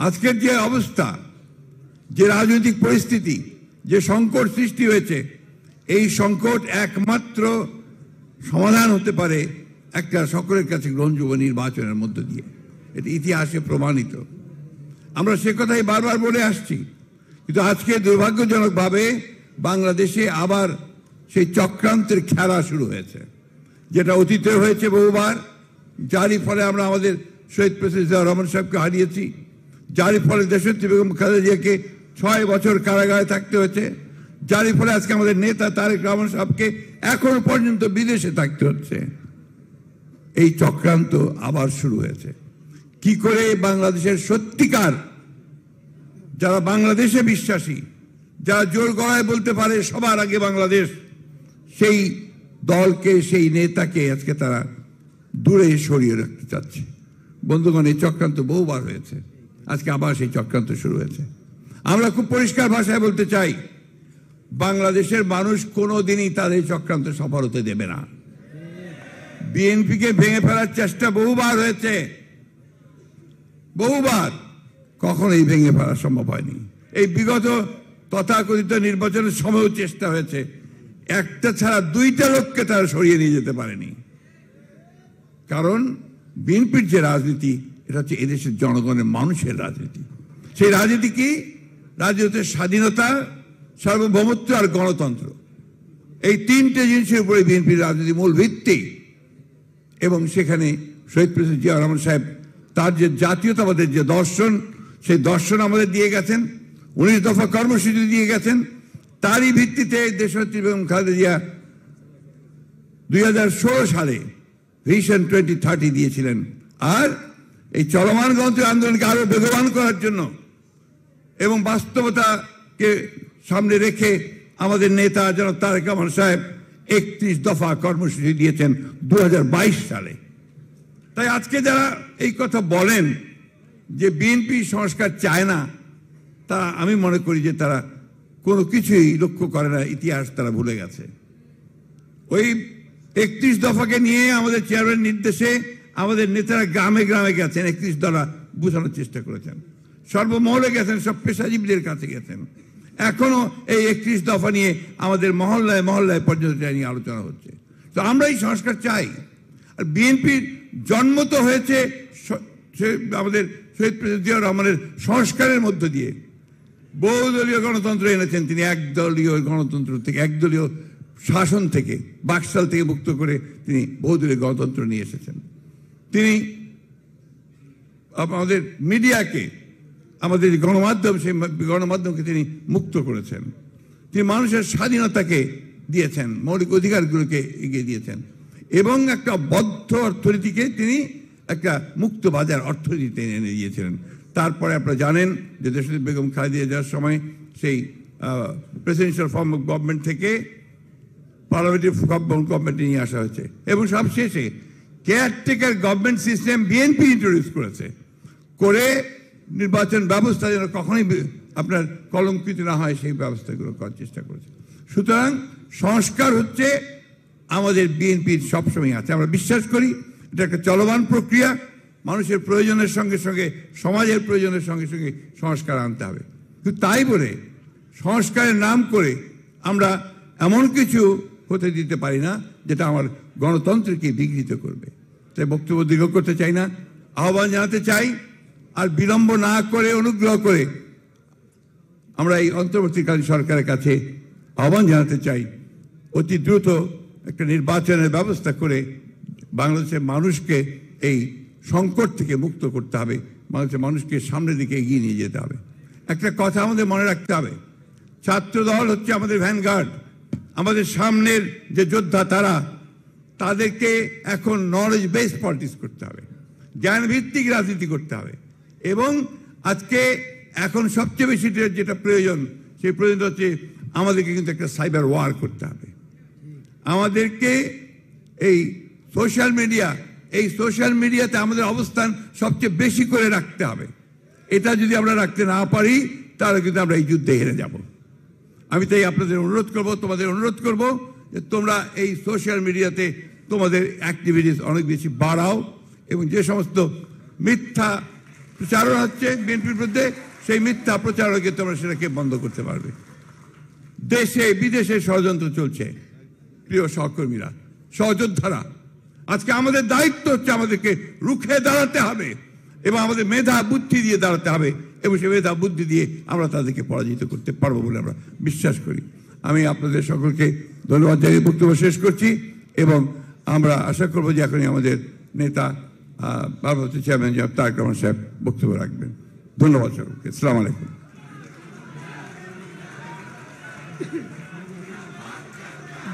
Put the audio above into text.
আজকের যে অবস্থা, যে রাজনৈতিক পরিস্থিতি, যে সংকট সৃষ্টি হয়েছে, এই সংকট একমাত্র সমাধান হতে পারে একটা সকলের কাছে গ্রহণযোগ্য নির্বাচনের মধ্য দিয়ে। এটা ইতিহাসে প্রমাণিত। আমরা সে কথাই বারবার বলে আসছি, কিন্তু আজকে দুর্ভাগ্যজনকভাবে বাংলাদেশে আবার সেই চক্রান্তের খেলা শুরু হয়েছে, যেটা অতীতে হয়েছে বহুবার, যারই ফলে আমরা আমাদের শহীদ প্রেসিডেন্ট জিয়াউর রহমান সাহেবকে হারিয়েছি, যারই ফলে দেশনেত্রী বেগম খালেদা জিয়াকে 6 বছর কারাগারে থাকতে হয়েছে, যারই ফলে আজকে আমাদের নেতা তারেক রহমান সাহেবকে এখনো পর্যন্ত বিদেশে থাকতে হচ্ছে। এই চক্রান্ত আবার শুরু হয়েছে। কি করে বাংলাদেশের সত্যিকার যারা বাংলাদেশে বিশ্বাসী, যারা জোর গলায় বলতে পারে সবার আগে বাংলাদেশ, সেই দলকে, সেই নেতাকে আজকে তারা দূরে সরিয়ে রাখতে চাচ্ছে। বন্ধুগণ, এই চক্রান্ত বহুবার হয়েছে, আজকে আবার সেই চক্রান্ত শুরু হয়েছে। আমরা খুব পরিষ্কার ভাষায় বলতে চাই, বাংলাদেশের মানুষ কোনোদিনই তাদের চক্রান্ত সফল হতে দেবে না। বিএনপিকে ভেঙে ফেলার চেষ্টা বহুবার হয়েছে, বহুবার, কখনোই ভেঙে ফেলা সম্ভব হয়নি। এই বিগত তথাকথিত নির্বাচনের সময়ও চেষ্টা হয়েছে, একটা ছাড়া 2টা লোককে তারা সরিয়ে নিয়ে যেতে পারেনি। কারণ বিএনপির যে রাজনীতি, এটা হচ্ছে এদেশের জনগণের, মানুষের রাজনীতি। সেই রাজনীতি কি? রাজনীতির স্বাধীনতা, সার্বভৌমত্ব আর গণতন্ত্র। এই 3টে জিনিসের উপরে বিএনপির রাজনীতি মূল ভিত্তি। এবং সেখানে শহীদ প্রেসিডেন্ট জিয়াউর রহমান সাহেব তার যে জাতীয়তাবাদের যে দর্শন, সেই দর্শন আমাদের দিয়ে গেছেন, 19 দফা কর্মসূচি দিয়ে গেছেন। তারই ভিত্তিতে দেশনেত্রী বেগম খালেদা জিয়া 2016 সালে ভিশন 2030 দিয়েছিলেন। আর এই চলমান গণতন্ত্র আন্দোলনকে আরো বেগবান করার জন্য এবং বাস্তবতাকে সামনে রেখে আমাদের নেতা জনাব তারেক রহমান সাহেব 31 দফা কর্মসূচি দিয়েছেন 2022 সালে। তাই আজকে যারা এই কথা বলেন যে বিএনপি সংস্কার চায় না, তা আমি মনে করি যে তারা কোনো কিছুই লক্ষ্য করে না, ইতিহাস তারা ভুলে গেছে। ওই 31 দফাকে নিয়ে আমাদের চেয়ারম্যান নির্দেশে আমাদের নেতারা গ্রামে গ্রামে গেছেন, 31 দফা বোঝানোর চেষ্টা করেছেন, সর্বমহলে গেছেন, সব পেশাজীবীদের কাছে গেছেন। এখনো এই 31 দফা নিয়ে আমাদের মহল্লায় মহল্লায় পর্যন্ত নিয়ে আলোচনা হচ্ছে। তো আমরা এই সংস্কার চাই। আর বিএনপির জন্ম তো হয়েছে আমাদের শহীদ প্রেসিডেন্ট জিয়াউর রহমানের সংস্কারের মধ্য দিয়ে। বহুদলীয় গণতন্ত্র এনেছেন তিনি, একদলীয় গণতন্ত্র থেকে, একদলীয় শাসন থেকে, বাকশাল থেকে মুক্ত করে তিনি বহুদলীয় গণতন্ত্র নিয়ে এসেছেন। তিনি আমাদের মিডিয়াকে, আমাদের গণমাধ্যম, সেই গণমাধ্যমকে তিনি মুক্ত করেছেন। তিনি মানুষের স্বাধীনতাকে দিয়েছেন, মৌলিক অধিকারগুলোকে এগিয়ে দিয়েছেন, এবং একটা বদ্ধ অর্থনীতিকে তিনি একটা মুক্ত বাজার অর্থনীতিতে এনে দিয়েছিলেন। তারপরে আপনারা জানেন যে দেশনেত্রী বেগম খালেদা জিয়ার সময় সেই প্রেসিডেন্সিয়াল ফর্ম অফ গভর্নমেন্ট থেকে পার্লামেন্টারি গভর্নমেন্টে নিয়ে আসা হয়েছে, এবং সবশেষে caretaker government system BNP introduce করেছে, করে নির্বাচন ব্যবস্থা যেন কখনোই আপনার কলঙ্কিত না হয় সেই ব্যবস্থাগুলো করার চেষ্টা করেছে। সুতরাং সংস্কার হচ্ছে আমাদের বিএনপির সবসময় আছে। আমরা বিশ্বাস করি এটা একটা চলমান প্রক্রিয়া, মানুষের প্রয়োজনের সঙ্গে সঙ্গে, সমাজের প্রয়োজনের সঙ্গে সঙ্গে সংস্কার আনতে হবে। কিন্তু তাই বলে সংস্কারের নাম করে আমরা এমন কিছু হতে দিতে পারি না যেটা আমার গণতন্ত্রকে বিঘ্নিত করবে। তাই বক্তব্য দীর্ঘ করতে চাই না, আহ্বান জানাতে চাই, আর বিলম্ব না করে অনুগ্রহ করে আমরা এই অন্তর্বর্তীকালীন সরকারের কাছে আহ্বান জানাতে চাই, অতি দ্রুত একটা নির্বাচনের ব্যবস্থা করে বাংলাদেশের মানুষকে এই সংকট থেকে মুক্ত করতে হবে, বাংলাদেশের মানুষকে সামনের দিকে এগিয়ে নিয়ে যেতে হবে। একটা কথা আমাদের মনে রাখতে হবে, ছাত্র দল হচ্ছে আমাদের ভ্যানগার্ড, আমাদের সামনের যে যোদ্ধা, তাদেরকে এখন নলেজ বেস পলিটিক্স করতে হবে, জ্ঞান ভিত্তিক রাজনীতি করতে হবে। এবং আজকে এখন সবচেয়ে বেশি যেটা প্রয়োজন, সেই প্রয়োজন হচ্ছে আমাদেরকে কিন্তু একটা সাইবার ওয়ার করতে হবে। আমাদেরকে এই সোশ্যাল মিডিয়াতে আমাদের অবস্থান সবচেয়ে বেশি করে রাখতে হবে। এটা যদি আমরা রাখতে না পারি তাহলে কিন্তু আমরা এই যুদ্ধে হেরে যাব। আমি তাই আপনাদের অনুরোধ করব, তোমাদের অনুরোধ করব যে তোমরা এই সোশ্যাল মিডিয়াতে তোমাদের অ্যাক্টিভিটিস অনেক বেশি বাড়াও, এবং যে সমস্ত মিথ্যা প্রচারণা হচ্ছে বিএনপির বিরুদ্ধে, সেই মিথ্যা প্রচারণাকে তোমরা সেটাকে বন্ধ করতে পারবে। দেশে বিদেশে ষড়যন্ত্র চলছে। প্রিয় সহকর্মীরা, সহযোদ্ধারা, আজকে আমাদের দায়িত্ব হচ্ছে আমাদেরকে রুখে দাঁড়াতে হবে এবং আমাদের মেধা বুদ্ধি দিয়ে দাঁড়াতে হবে, এবং সেই মেধা বুদ্ধি দিয়ে আমরা তাদেরকে পরাজিত করতে পারবো বলে আমরা বিশ্বাস করি। আমি আপনাদের সকলকে ধন্যবাদ জানিয়ে বক্তব্য শেষ করছি, এবং আমরা আশা করবো যে এখনই আমাদের নেতা ভারপ্রাপ্ত চেয়ারম্যান জনাব তারেক রহমান সাহেব বক্তব্য রাখবেন। ধন্যবাদ সকলকে। আসসালামু আলাইকুম।